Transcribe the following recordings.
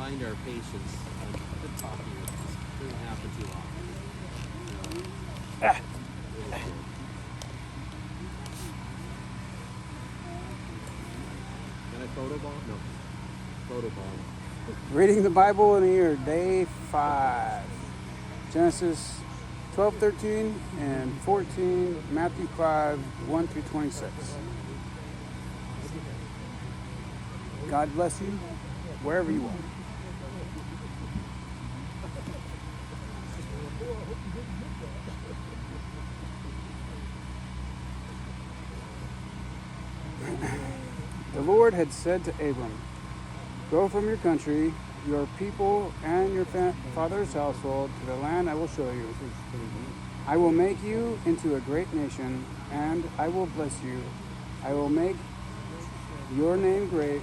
find our patience. Good talking with us. Doesn't happen too often. Can I photobomb? No. Photobomb. Reading the Bible in a year, day 5. Genesis 12, 13, and 14, Matthew 5, 1 through 26. God bless you, wherever you are. The Lord had said to Abram, "Go from your country, your people, and your father's household to the land I will show you. I will make you into a great nation, and I will bless you. I will make your name great,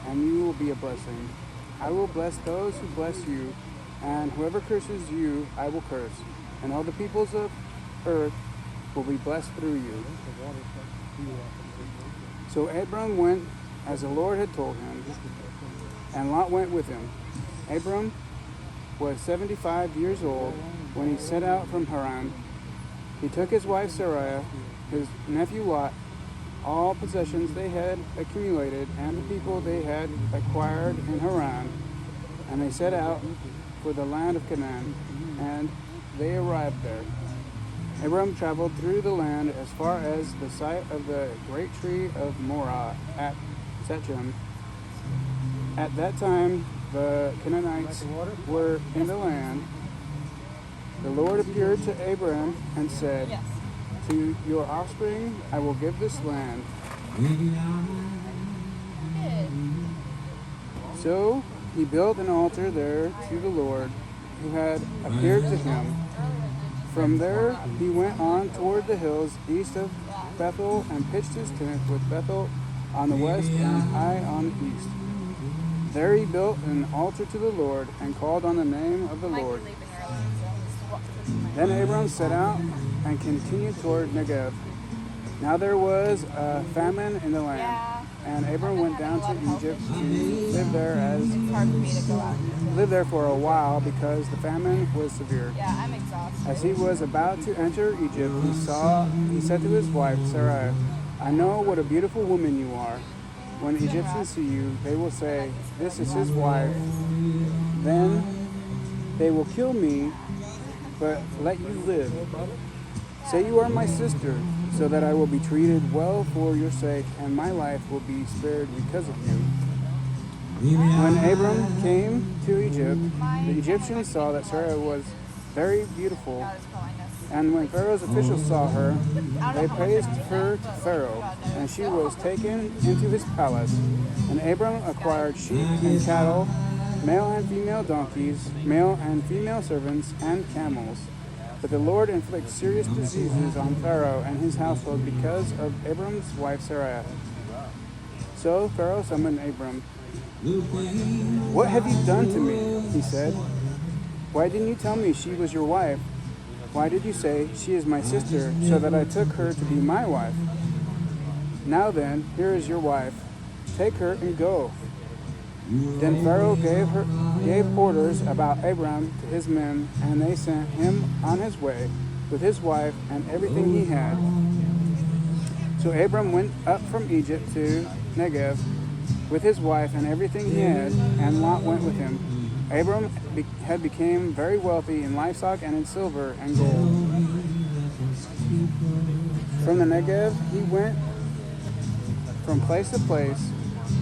and you will be a blessing. I will bless those who bless you, and whoever curses you, I will curse. And all the peoples of earth will be blessed through you." So Abram went as the Lord had told him, and Lot went with him. Abram was 75 years old when he set out from Haran. He took his wife Sarai, his nephew Lot, all possessions they had accumulated, and the people they had acquired in Haran, and they set out for the land of Canaan, and they arrived there. Abram traveled through the land as far as the site of the great tree of Morah at Shechem. At that time, the Canaanites were in the land. The Lord appeared to Abram and said, "To your offspring I will give this land." So he built an altar there to the Lord who had appeared to him. From there he went on toward the hills east of Bethel and pitched his tent with Bethel on the west and Ai on the east. There he built an altar to the Lord and called on the name of the Lord. Then Abram set out and continued toward Negev. Now there was a famine in the land, and Abram went down to Egypt to live there for a while because the famine was severe. I'm exhausted. As he was about to enter Egypt, he said to his wife Sarai, "I know what a beautiful woman you are. When Egyptians see you, they will say, 'This is his wife.' Then they will kill me, but let you live. Say you are my sister, so that I will be treated well for your sake, and my life will be spared because of you." When Abram came to Egypt, the Egyptians saw that Sarah was very beautiful, and when Pharaoh's officials saw her, they praised her to Pharaoh, and she was taken into his palace. And Abram acquired sheep and cattle, male and female donkeys, male and female servants, and camels. But the Lord inflicted serious diseases on Pharaoh and his household because of Abram's wife Sarai. So Pharaoh summoned Abram. "What have you done to me?" he said. "Why didn't you tell me she was your wife? Why did you say, 'She is my sister,' so that I took her to be my wife? Now then, here is your wife. Take her and go." Then Pharaoh gave orders about Abram to his men, and they sent him on his way with his wife and everything he had. So Abram went up from Egypt to Negev with his wife and everything he had, and Lot went with him. Abram had become very wealthy in livestock and in silver and gold. From the Negev he went from place to place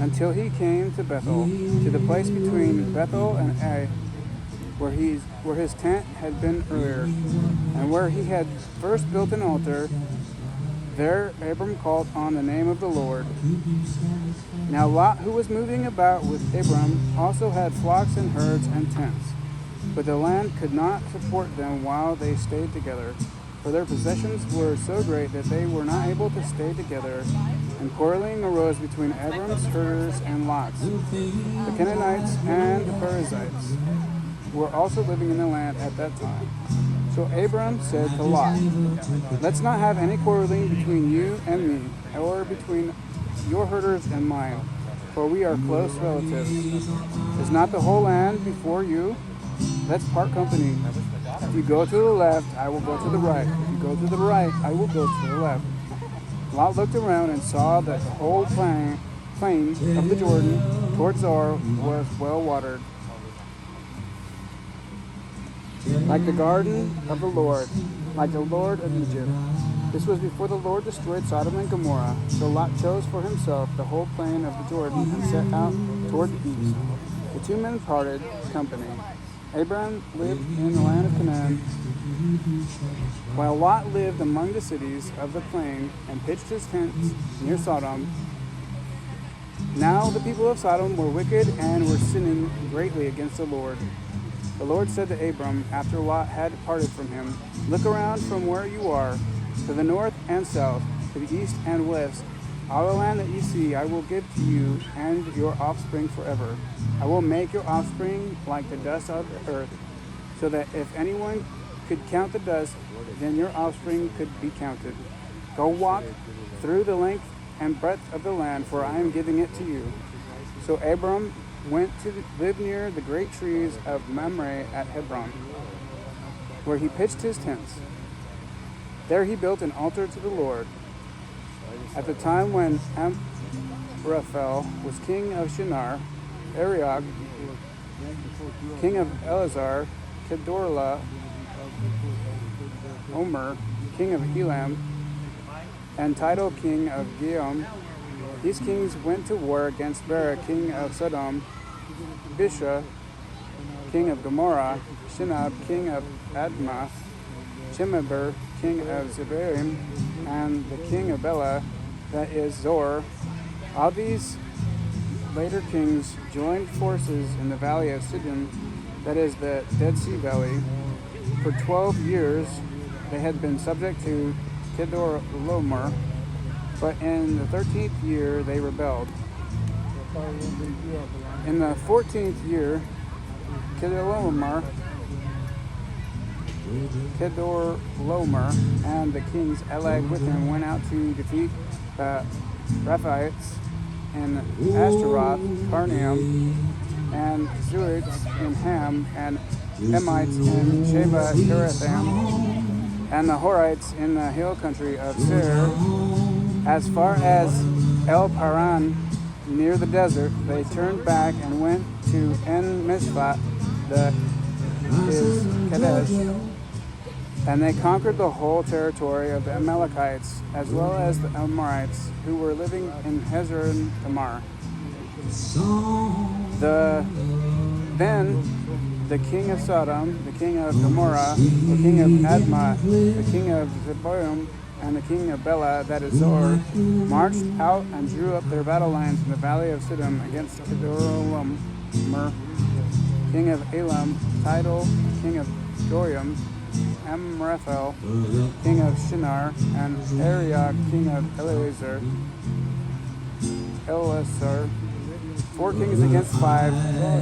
until he came to Bethel, to the place between Bethel and Ai, where his tent had been earlier, and where he had first built an altar. There Abram called on the name of the Lord. Now Lot, who was moving about with Abram, also had flocks and herds and tents, but the land could not support them while they stayed together, for their possessions were so great that they were not able to stay together, and quarreling arose between Abram's herders and Lot's. The Canaanites and the Perizzites were also living in the land at that time. So Abram said to Lot, "Let's not have any quarreling between you and me, or between your herders and mine. for we are close relatives. Is not the whole land before you? Let's part company. If you go to the left, I will go to the right. If you go to the right, I will go to the left. Lot looked around and saw that the whole plain of the Jordan towards Zoar was well watered, like the garden of the Lord, like the Lord of Egypt. This was before the Lord destroyed Sodom and Gomorrah. So Lot chose for himself the whole plain of the Jordan and set out toward the east. The two men parted company. Abram lived in the land of Canaan, while Lot lived among the cities of the plain and pitched his tents near Sodom. Now the people of Sodom were wicked and were sinning greatly against the Lord. The Lord said to Abram, after Lot had departed from him, look around from where you are, to the north and south, to the east and west. All the land that you see I will give to you and your offspring forever. I will make your offspring like the dust of the earth, so that if anyone could count the dust, then your offspring could be counted. Go walk through the length and breadth of the land, for I am giving it to you. So Abram went to live near the great trees of Mamre at Hebron, where he pitched his tents. There he built an altar to the Lord. At the time when Amraphel was king of Shinar, Arioch, king of Elazar, Kedorla, Omer, king of Elam, and Tidal, king of Giom, these kings went to war against Bera, king of Sodom, Bisha, king of Gomorrah, Shinab, king of Admah, Shemeber, king of Zebaim, and the king of Bela, that is Zor. All these later kings joined forces in the valley of Siddim, that is the Dead Sea Valley. For 12 years they had been subject to Kedorlaomer, but in the 13th year they rebelled. In the 14th year, Kedorlaomer and the kings Elag with him went out to defeat the Rephaites in Ashtaroth, Karnaim, and Zurites in Ham, and Emites in Sheba Kiratham, and the Horites in the hill country of Seir, as far as El Paran near the desert. They turned back and went to En Mishpat, that is Kadesh, and they conquered the whole territory of the Amalekites, as well as the Amorites, who were living in Hezron Tamar. Then the king of Sodom, the king of Gomorrah, the king of Admah, the king of Zeboim, and the king of Bela, that is Zor, marched out and drew up their battle lines in the valley of Siddim against Kedorlaomer, king of Elam, Tidal, king of Goyim, Amraphel, king of Shinar, and Arioch, king of Elazar, 4 kings against 5.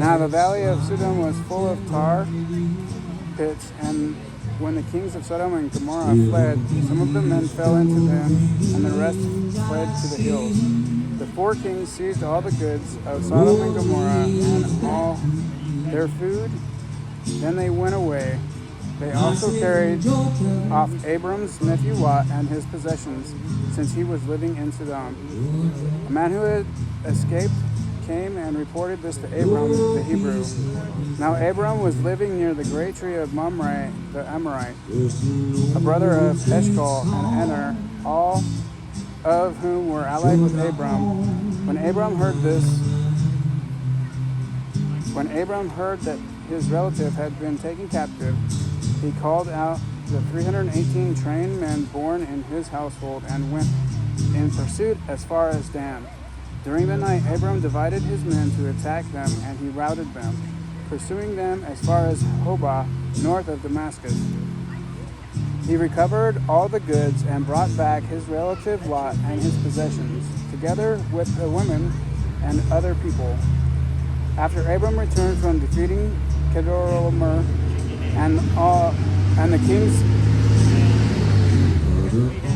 Now the valley of Siddim was full of tar pits, and when the kings of Sodom and Gomorrah fled, some of the men fell into them, and the rest fled to the hills. The 4 kings seized all the goods of Sodom and Gomorrah and all their food. Then they went away. They also carried off Abram's nephew Lot and his possessions, since he was living in Sodom. A man who had escaped came and reported this to Abram the Hebrew. Now Abram was living near the great tree of Mamre the Amorite, a brother of Eshcol and Aner, all of whom were allied with Abram. When Abram heard that his relative had been taken captive, he called out the 318 trained men born in his household and went in pursuit as far as Dan. During the night, Abram divided his men to attack them, and he routed them, pursuing them as far as Hobah, north of Damascus. He recovered all the goods and brought back his relative Lot and his possessions, together with the women and other people. After Abram returned from defeating Kedorlaomer and the kings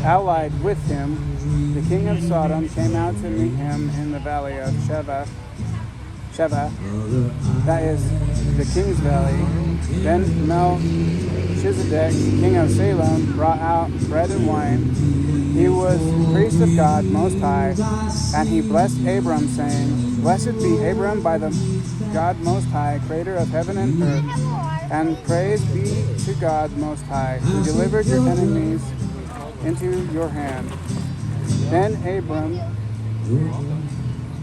allied with him, the king of Sodom came out to meet him in the valley of Sheva, that is the king's valley. Then Melchizedek, king of Salem, brought out bread and wine. He was priest of God Most High, and he blessed Abram, saying, Blessed be Abram by the God Most High, creator of heaven and earth, and praise be to God Most High, who delivered your enemies into your hand. Then Abram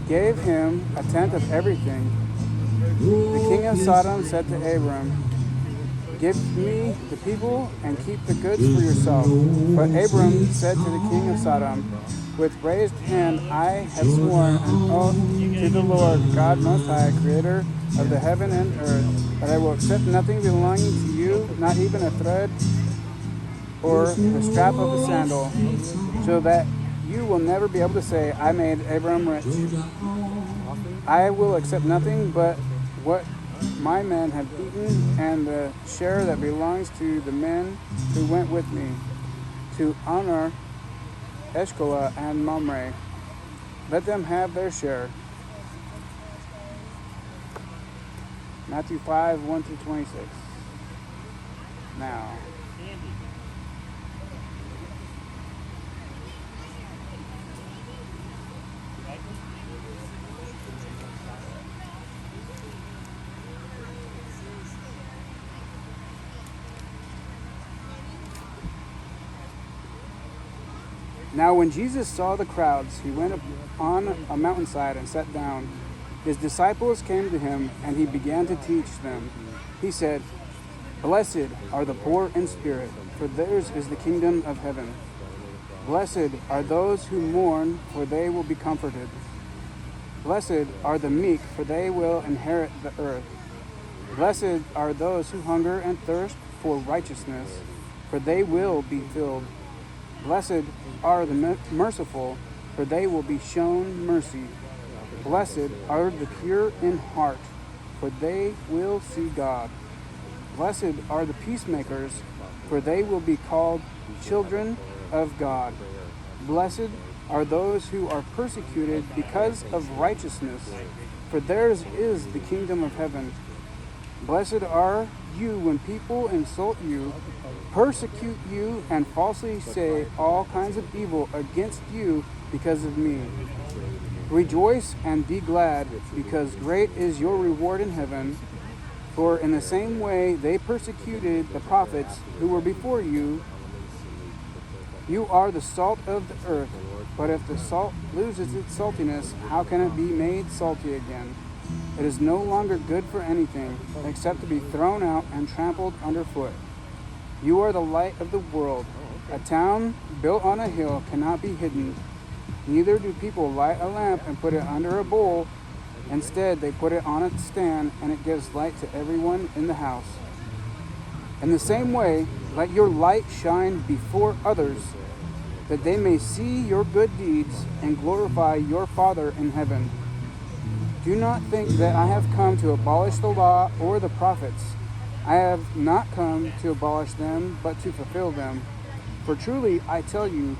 gave him a tenth of everything. The king of Sodom said to Abram, Give me the people and keep the goods for yourself. But Abram said to the king of Sodom, With raised hand I have sworn an oath to the Lord God Most High, creator of the heaven and earth, that I will accept nothing belonging to you, not even a thread or the strap of a sandal, so that you will never be able to say, I made Abram rich. I will accept nothing but what my men have eaten, and the share that belongs to the men who went with me, to honor Eshkolah and Mamre. Let them have their share. Matthew 5, 1-26. Now, when Jesus saw the crowds, he went on a mountainside and sat down. His disciples came to him, and he began to teach them. He said, Blessed are the poor in spirit, for theirs is the kingdom of heaven. Blessed are those who mourn, for they will be comforted. Blessed are the meek, for they will inherit the earth. Blessed are those who hunger and thirst for righteousness, for they will be filled. Blessed are the merciful, for they will be shown mercy. Blessed are the pure in heart, for they will see God. Blessed are the peacemakers, for they will be called children of God. Blessed are those who are persecuted because of righteousness, for theirs is the kingdom of heaven. Blessed are you when people insult you, persecute you, and falsely say all kinds of evil against you because of me. Rejoice and be glad, because great is your reward in heaven. For in the same way they persecuted the prophets who were before you. You are the salt of the earth, but if the salt loses its saltiness, how can it be made salty again? It is no longer good for anything, except to be thrown out and trampled underfoot. You are the light of the world. A town built on a hill cannot be hidden. Neither do people light a lamp and put it under a bowl. Instead, they put it on its stand, and it gives light to everyone in the house. In the same way, let your light shine before others, that they may see your good deeds and glorify your Father in heaven. Do not think that I have come to abolish the law or the prophets. I have not come to abolish them, but to fulfill them. For truly I tell you,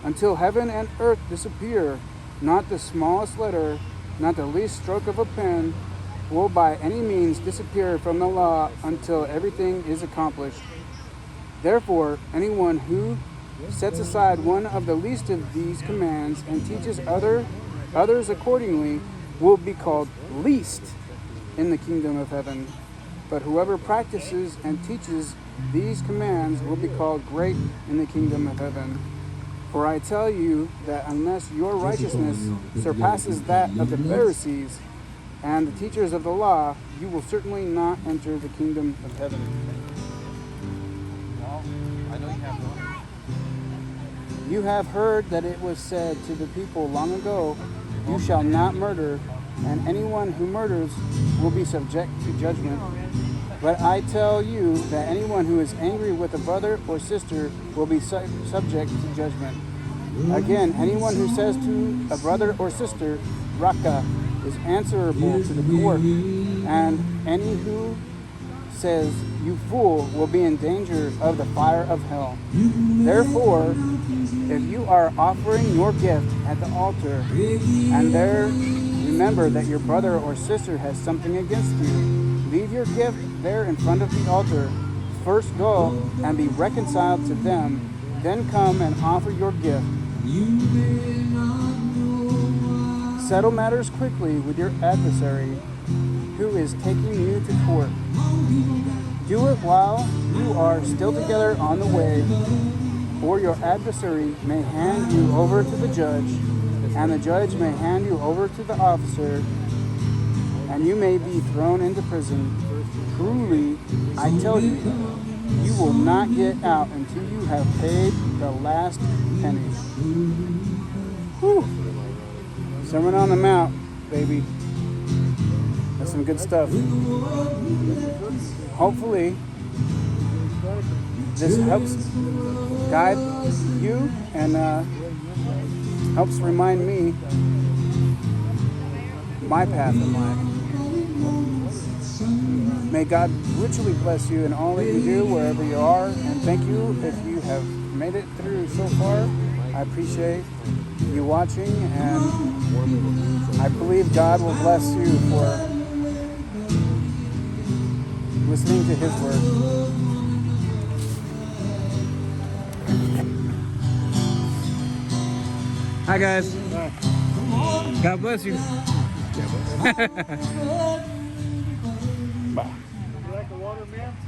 until heaven and earth disappear, not the smallest letter, not the least stroke of a pen, will by any means disappear from the law until everything is accomplished. Therefore, anyone who sets aside one of the least of these commands and teaches others accordingly will be called least in the kingdom of heaven. But whoever practices and teaches these commands will be called great in the kingdom of heaven. For I tell you that unless your righteousness surpasses that of the Pharisees and the teachers of the law, you will certainly not enter the kingdom of heaven. Well, I know you have one. You have heard that it was said to the people long ago, you shall not murder, and anyone who murders will be subject to judgment. But I tell you that anyone who is angry with a brother or sister will be subject to judgment. Again, anyone who says to a brother or sister, Raka, is answerable to the court, and any who says, "You fool, will be in danger of the fire of hell." Therefore, if you are offering your gift at the altar, and there remember that your brother or sister has something against you, leave your gift there in front of the altar. First go and be reconciled to them, then come and offer your gift. Settle matters quickly with your adversary who is taking you to court. Do it while you are still together on the way, or your adversary may hand you over to the judge, and the judge may hand you over to the officer, and you may be thrown into prison. Truly, I tell you, you will not get out until you have paid the last penny. Whew. Sermon on the Mount, baby. That's some good stuff. Hopefully, this helps guide you and helps remind me my path in life. May God richly bless you in all that you do, wherever you are. And thank you if you have made it through so far. I appreciate you watching, and I believe God will bless you for listening to His word. Hi guys. God bless you.